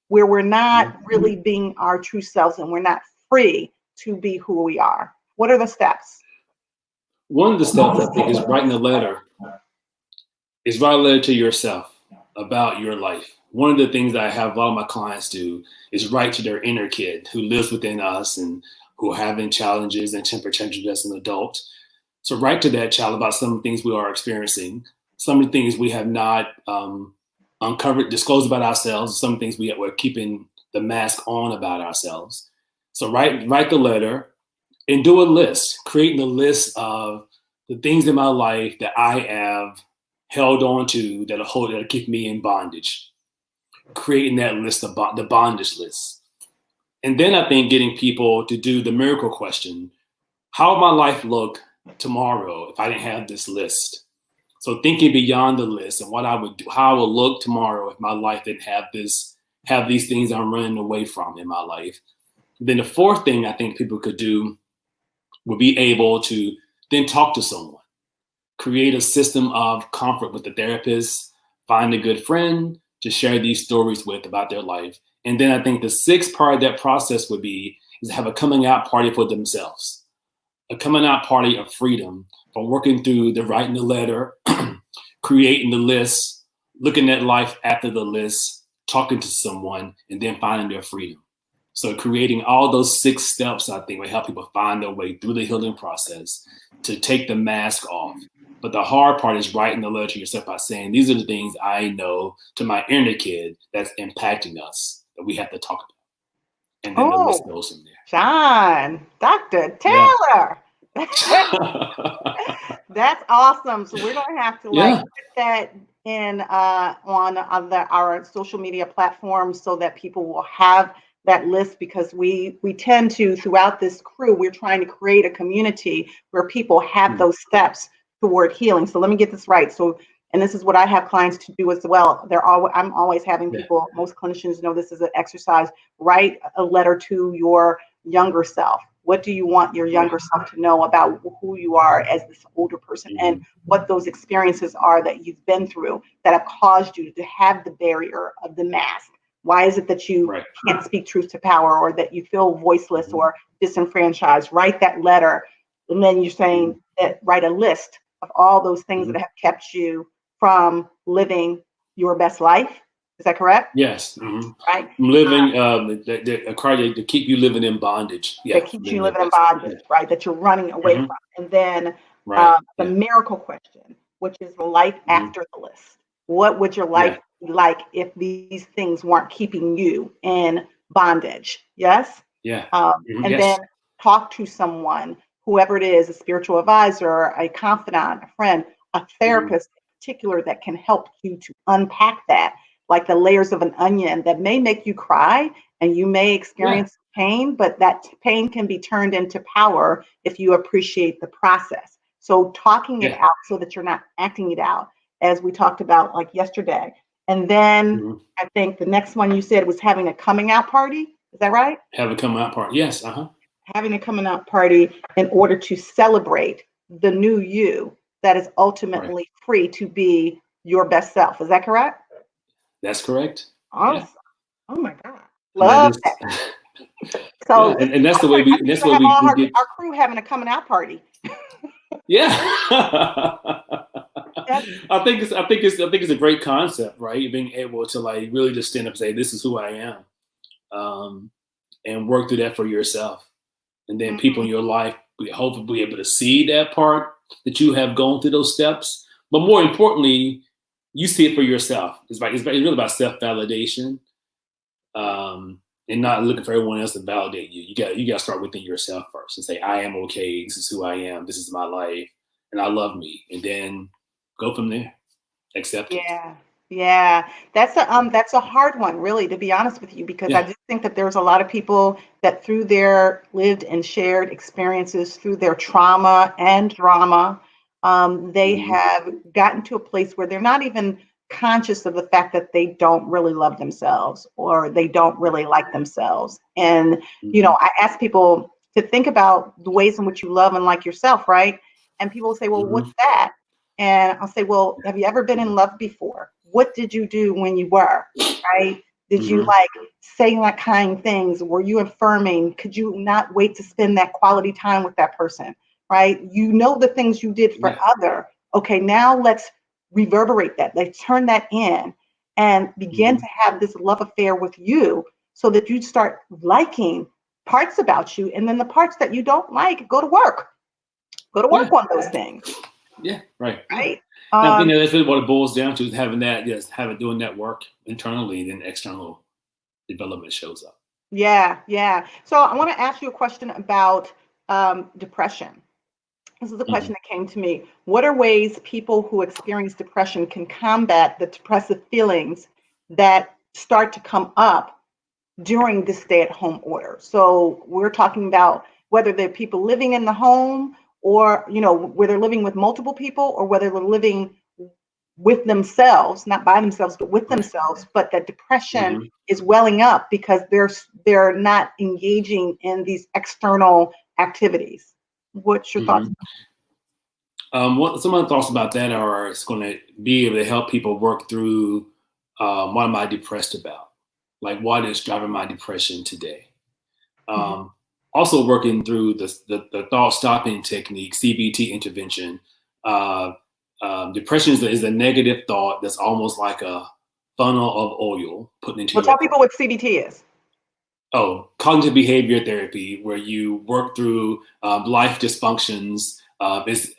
where we're not really being our true selves and we're not free to be who we are? What are the steps? One of the steps, I think, is writing a letter. Is write a letter to yourself about your life. One of the things that I have a lot of my clients do is write to their inner kid who lives within us and who are having challenges and temper tantrums as an adult. So write to that child about some of the things we are experiencing, some of the things we have not uncovered, disclosed about ourselves, some things we're keeping the mask on about ourselves. So write the letter and do a list, creating a list of the things in my life that I have held on to that'll keep me in bondage. Creating that list, the bondage list. And then I think getting people to do the miracle question: how would my life look tomorrow if I didn't have this list? So thinking beyond the list and what I would do, how I would look tomorrow if my life didn't have these things I'm running away from in my life. Then the fourth thing I think people could do would be able to then talk to someone, create a system of comfort with the therapist, find a good friend to share these stories with about their life. And then I think the sixth part of that process would be is have a coming out party for themselves, a coming out party of freedom from working through the writing the letter, creating the list, looking at life after the list, talking to someone, and then finding their freedom. So creating all those 6 steps, I think, will help people find their way through the healing process to take the mask off. But the hard part is writing the letter to yourself by saying, these are the things I know to my inner kid that's impacting us that we have to talk about. And then the list goes from there. John, Dr. Taylor. That's awesome. So we're going to have to put that in on our social media platforms so that people will have that list, because we tend to, throughout this crew, we're trying to create a community where people have those steps toward healing. So let me get this right. So, and this is what I have clients to do as well. I'm always having people, most clinicians know this is an exercise, write a letter to your younger self. What do you want your younger self to know about who you are as this older person, and what those experiences are that you've been through that have caused you to have the barrier of the mask, Why is it that you can't speak truth to power, or that you feel voiceless or disenfranchised? Write that letter. And then you're saying that write a list of all those things that have kept you from living your best life. Is that correct? Yes. Right. Living, to keep you living in bondage. Yeah. That keeps you living in bondage, right? That you're running away from. And then the miracle question, which is the life after the list. What would your life be like if these things weren't keeping you in bondage? Yes? Yeah. And then talk to someone, whoever it is, a spiritual advisor, a confidant, a friend, a therapist in particular, that can help you to unpack that, like the layers of an onion that may make you cry and you may experience pain, but that pain can be turned into power if you appreciate the process. So talking it out so that you're not acting it out, as we talked about like yesterday. And then I think the next one you said was having a coming out party. Is that right? Have a coming out party. Yes. Having a coming out party in order to celebrate the new you that is ultimately free to be your best self. Is that correct? That's correct. Awesome. Yeah. Oh my God. Love that. So and that's the way we get our crew having a coming out party. Yeah. I think it's a great concept, right? Being able to like really just stand up and say, this is who I am. And work through that for yourself. And then people in your life will hopefully be able to see that part that you have gone through those steps. But more importantly, you see it for yourself. It's really about self-validation. And not looking for everyone else to validate you. You got to start within yourself first and say, I am okay. This is who I am. This is my life. And I love me. And then go from there. Accept it. Yeah. That's a hard one, really, to be honest with you, because I just think that there's a lot of people that through their lived and shared experiences, through their trauma and drama, they have gotten to a place where they're not even conscious of the fact that they don't really love themselves or they don't really like themselves. And, you know, I ask people to think about the ways in which you love and like yourself, right? And people will say, well, what's that? And I'll say, well, have you ever been in love before? What did you do when you were, right? Did you like say like kind things? Were you affirming? Could you not wait to spend that quality time with that person, right? You know the things you did for other. Okay, now let's reverberate that. Let's turn that in and begin to have this love affair with you so that you start liking parts about you. And then the parts that you don't like, go to work. Go to work on those things. Yeah, right. Right. I think that's really what it boils down to, is having that, doing that work internally, and then external development shows up. Yeah. So I want to ask you a question about depression. This is a question that came to me. What are ways people who experience depression can combat the depressive feelings that start to come up during the stay-at-home order? So we're talking about whether they're people living in the home, or, you know, where they're living with multiple people, or whether they're living with themselves, not by themselves, but with themselves, but that depression is welling up because they're not engaging in these external activities. What's your thoughts? Some of the thoughts about that are, it's going to be able to help people work through what am I depressed about? Like, what is driving my depression today? Also working through the thought stopping technique, CBT intervention. Depression is a negative thought that's almost like a funnel of oil put into. Well, tell people what CBT is. Oh, cognitive behavior therapy, where you work through life dysfunctions. It's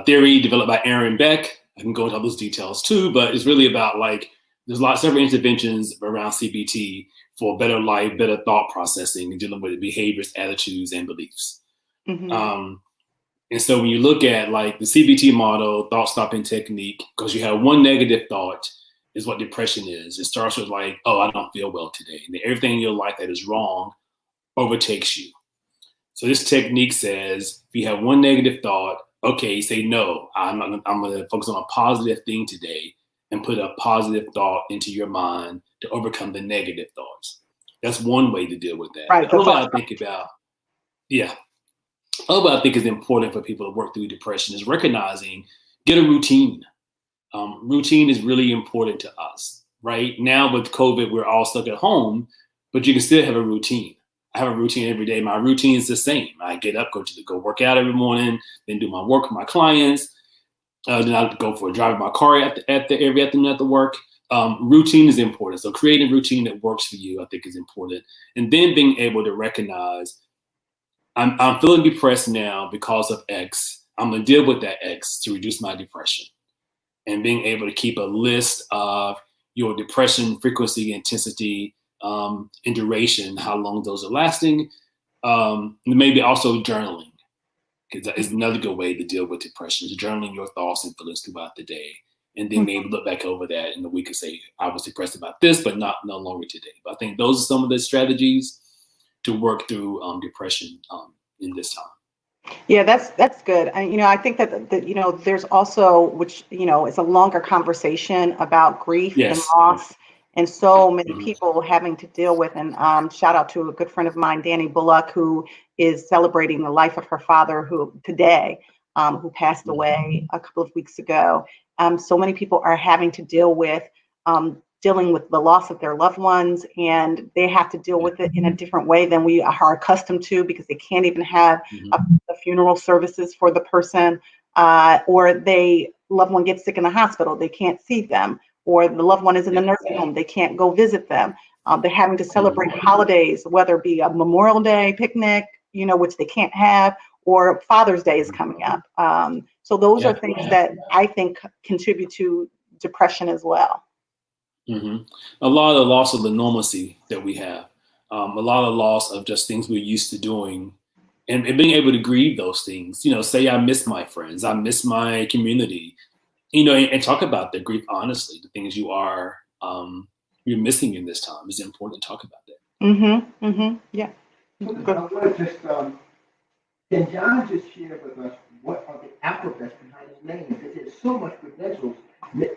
theory developed by Aaron Beck. I can go into all those details too, but it's really about like, there's several interventions around CBT for better life, better thought processing, and dealing with behaviors, attitudes, and beliefs. And so when you look at like the CBT model, thought stopping technique, because you have one negative thought is what depression is. It starts with like, oh, I don't feel well today. And everything in your life that is wrong overtakes you. So this technique says, if you have one negative thought, okay, say, no, I'm going to focus on a positive thing today, and put a positive thought into your mind to overcome the negative thoughts. That's one way to deal with that. Right. What I think is important for people to work through depression is recognizing, get a routine. Routine is really important to us. right? Now with COVID, we're all stuck at home, but you can still have a routine. I have a routine every day. My routine is the same. I get up, go work out every morning, then do my work with my clients. Then I go for a drive in my car every afternoon at the work. Routine is important. So creating a routine that works for you, I think, is important. And then being able to recognize, I'm feeling depressed now because of X. I'm going to deal with that X to reduce my depression. And being able to keep a list of your depression frequency, intensity, and duration, how long those are lasting. Maybe also journaling, because that is another good way to deal with depression, is journaling your thoughts and feelings throughout the day. And then maybe look back over that in the week and say, I was depressed about this, but no longer today. But I think those are some of the strategies to work through depression in this time. Yeah, that's good. And, I think that, there's also, which, it's a longer conversation about grief and loss, and so many people having to deal with. And shout out to a good friend of mine, Danny Bullock, who is celebrating the life of her father who passed away a couple of weeks ago. So many people are having to dealing with the loss of their loved ones, and they have to deal with it in a different way than we are accustomed to, because they can't even have the funeral services for the person, or loved one gets sick in the hospital, they can't see them, or the loved one is in the nursing home, they can't go visit them. They're having to celebrate holidays, whether it be a Memorial Day picnic, which they can't have, or Father's Day is coming up. So those are things that I think contribute to depression as well. A lot of the loss of the normalcy that we have, a lot of loss of just things we're used to doing, and being able to grieve those things. Say I miss my friends, I miss my community, and talk about the grief honestly. The things you're missing in this time is important to talk about that. Yeah. Can John just share with us what are the alphabets behind his name? Because there's so much credentials.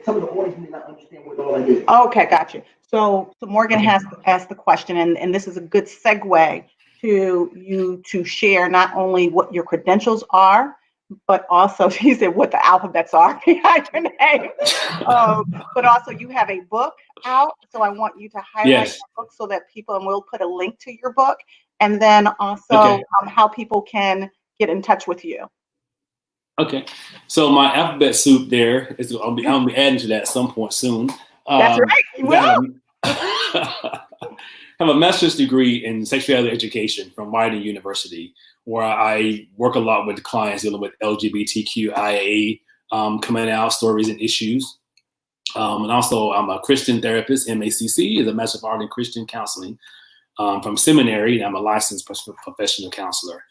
Some of the audience may not understand what all it is. Okay, got you. So Morgan has asked the question, and this is a good segue to you to share not only what your credentials are, but also, he said, what the alphabets are behind your name. But also, you have a book out, so I want you to highlight the book so that people, and we'll put a link to your book, and then also how people can get in touch with you. Okay, so my alphabet soup there is, I'll be adding to that at some point soon. That's right, you will. I have a master's degree in sexuality education from Widener University, where I work a lot with clients dealing with LGBTQIA coming out stories and issues. And also I'm a Christian therapist, MACC, is a Master of Art in Christian Counseling from seminary, and I'm a licensed professional counselor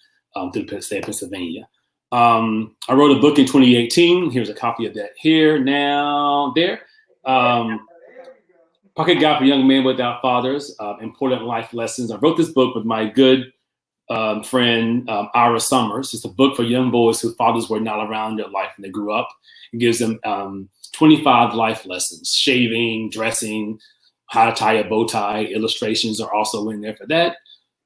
through the state of Pennsylvania. I wrote a book in 2018. Here's a copy of that here, now, there. Pocket Guide for Young Men Without Fathers, Important Life Lessons. I wrote this book with my good friend, Ira Summers. It's a book for young boys whose fathers were not around in their life when they grew up. It gives them 25 life lessons: shaving, dressing, how to tie a bow tie. Illustrations are also in there for that.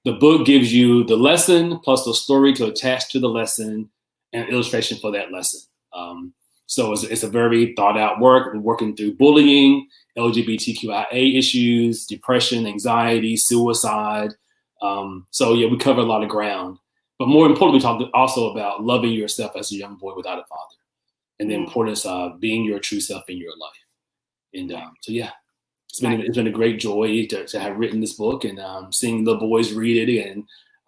The book gives you the lesson plus the story to attach to the lesson and illustration for that lesson. So it's a very thought out work. We're working through bullying, LGBTQIA issues, depression, anxiety, suicide. So yeah, we cover a lot of ground. But more importantly, we talk also about loving yourself as a young boy without a father, and the importance of being your true self in your life. And so yeah, it's been a great joy to have written this book, and seeing the boys read it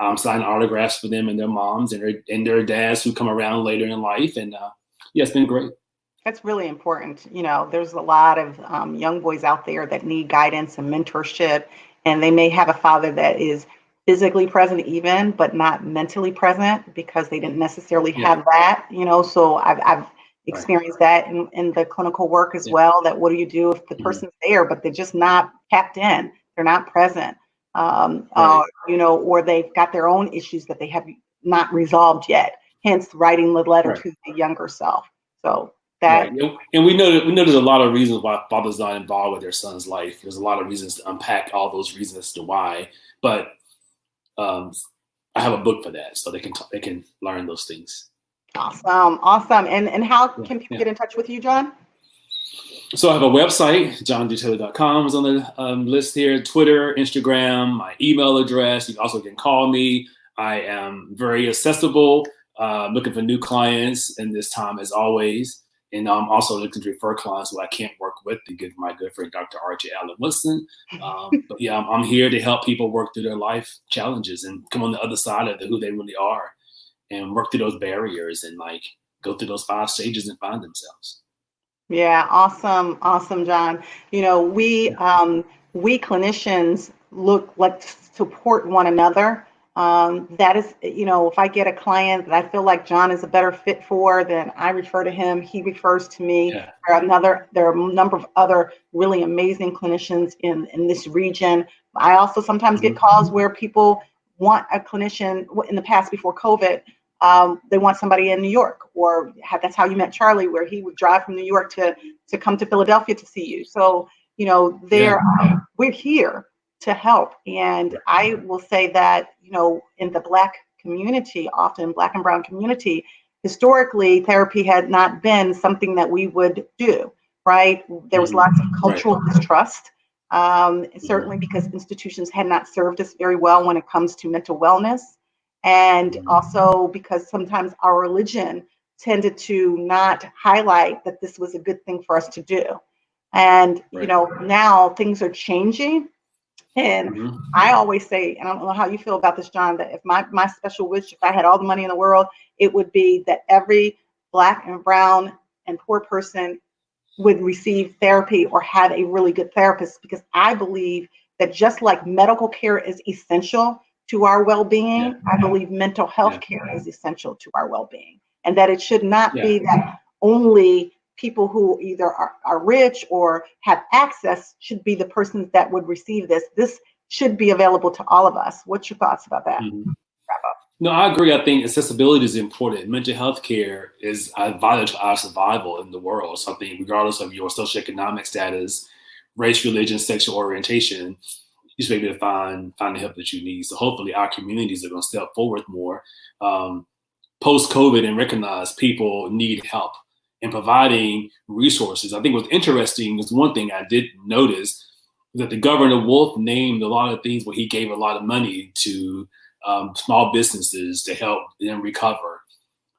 and sign autographs for them and their moms and their dads who come around later in life. And yeah, it's been great. That's really important. There's a lot of young boys out there that need guidance and mentorship, and they may have a father that is physically present even, but not mentally present because they didn't necessarily have that, so I've experienced that in the clinical work as well, that what do you do if the person's there, but they're just not tapped in, they're not present, or they've got their own issues that they have not resolved yet, hence writing the letter to the younger self. So that, and we know there's a lot of reasons why fathers not involved with their son's life. There's a lot of reasons to unpack all those reasons as to why, but I have a book for that, so they can learn those things. Awesome. And how can people get in touch with you, John? So I have a website, johndetaylor.com is on the list here, Twitter, Instagram, my email address. You also can call me. I am very accessible, looking for new clients in this time as always. And I'm also looking to refer clients who I can't work with to give my good friend, Dr. R.J. Allen Wilson. But yeah, I'm here to help people work through their life challenges and come on the other side of who they really are and work through those barriers and like go through those 5 stages and find themselves. Yeah, awesome, awesome, John. You know, we clinicians look like support one another. That is, you know, if I get a client that I feel like John is a better fit for, then I refer to him. He refers to me. Yeah. There are a number of other really amazing clinicians in this region. I also sometimes get calls where people want a clinician in the past before COVID. They want somebody in New York, or that's how you met Charlie, where he would drive from New York to come to Philadelphia to see you. So, you know, we're here to help. And I will say that, you know, in the Black community, often Black and Brown community, historically, therapy had not been something that we would do, right? There was lots of cultural distrust, certainly because institutions had not served us very well when it comes to mental wellness. And also because sometimes our religion tended to not highlight that this was a good thing for us to do. And, you know, now things are changing. And I always say, and I don't know how you feel about this, John, that if my special wish, if I had all the money in the world, it would be that every Black and Brown and poor person would receive therapy or have a really good therapist, because I believe that just like medical care is essential to our well-being, I believe mental health care is essential to our well-being, and that it should not be that only people who either are rich or have access should be the persons that would receive this. This should be available to all of us. What's your thoughts about that? Wrap up. No, I agree. I think accessibility is important. Mental health care is vital to our survival in the world. Something regardless of your socioeconomic status, race, religion, sexual orientation, you should be able to find the help that you need. So hopefully our communities are going to step forward more post-COVID and recognize people need help in providing resources. I think what's interesting is one thing I did notice that the Governor Wolf named a lot of things where he gave a lot of money to small businesses to help them recover.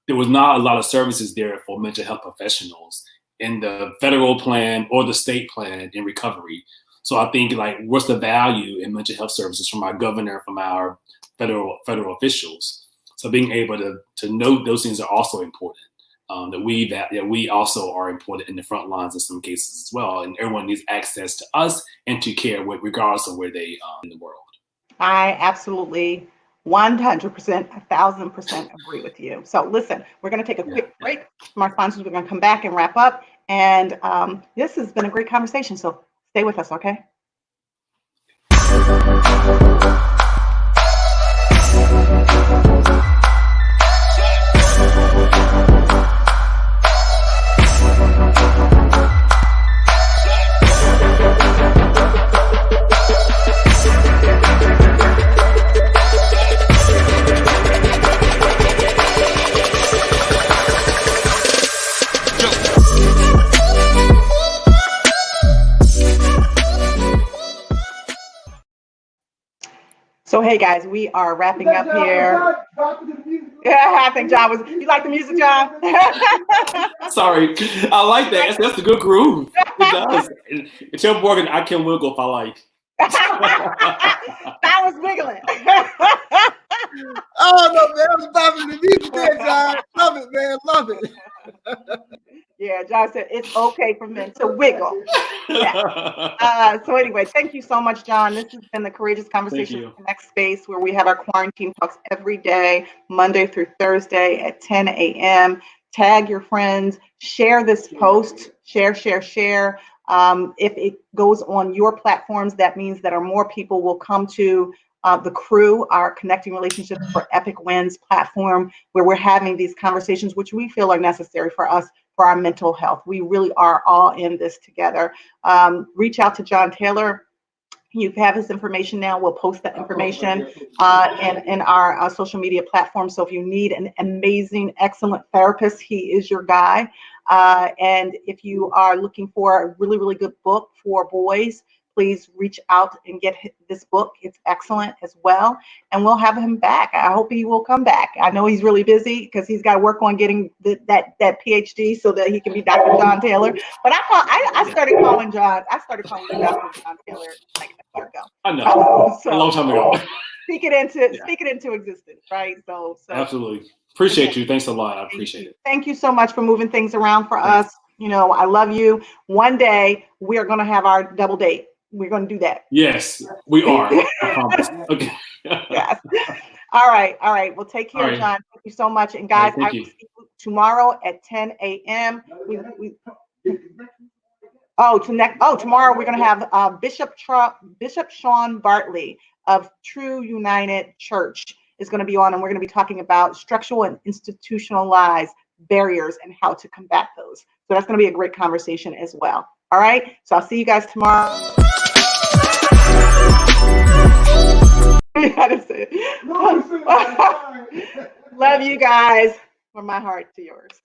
There was not a lot of services there for mental health professionals in the federal plan or the state plan in recovery. So I think, like, what's the value in mental health services from our governor, from our federal officials? So being able to note those things are also important. That we also are important in the front lines in some cases as well, and everyone needs access to us and to care regardless of where they in the world. I absolutely 100%, 1,000% agree with you. So listen, we're going to take a quick break from our sponsors. We're going to come back and wrap up. And this has been a great conversation. So stay with us, okay? So, hey guys, we are wrapping up here. Yeah, I think John you like the music, John? Sorry, I like that. That's a good groove. It does. And tell Morgan I can wiggle if I like. I was wiggling. Oh no, man, I was bopping the music there, John. Love it, man, love it. Yeah, John said it's okay for men to wiggle. Yeah. So anyway, thank you so much, John. This has been the Courageous Conversations Connect space, where we have our quarantine talks every day, Monday through Thursday at 10 a.m. Tag your friends, share this post, share. If it goes on your platforms, that means that more people will come to the crew, our Connecting Relationships for Epic Wins platform, where we're having these conversations, which we feel are necessary for us, for our mental health. We really are all in this together. Reach out to John Taylor. You have his information now. We'll post that information in our social media platform. So if you need an amazing, excellent therapist, he is your guy. And if you are looking for a really, really good book for boys, please reach out and get this book. It's excellent as well. And we'll have him back. I hope he will come back. I know he's really busy because he's got to work on getting that PhD so that he can be Dr. John Taylor. But I started calling John. I started calling him Dr. John Taylor like a year ago. I know. A long time ago. Speak it into existence, right? So absolutely. Appreciate you. Thanks a lot. I appreciate it. Thank you so much for moving things around for us. You know, I love you. One day we are going to have our double date. We're going to do that. Yes, we are. I promise. Okay. Yes. All right. Well, take care, John. Thank you so much. And guys, I will see you tomorrow at 10 a.m. Tomorrow we're going to have Bishop Sean Bartley of True United Church is going to be on, and we're going to be talking about structural and institutionalized barriers and how to combat those. So that's going to be a great conversation as well. All right. So I'll see you guys tomorrow. Love you guys from my heart to yours.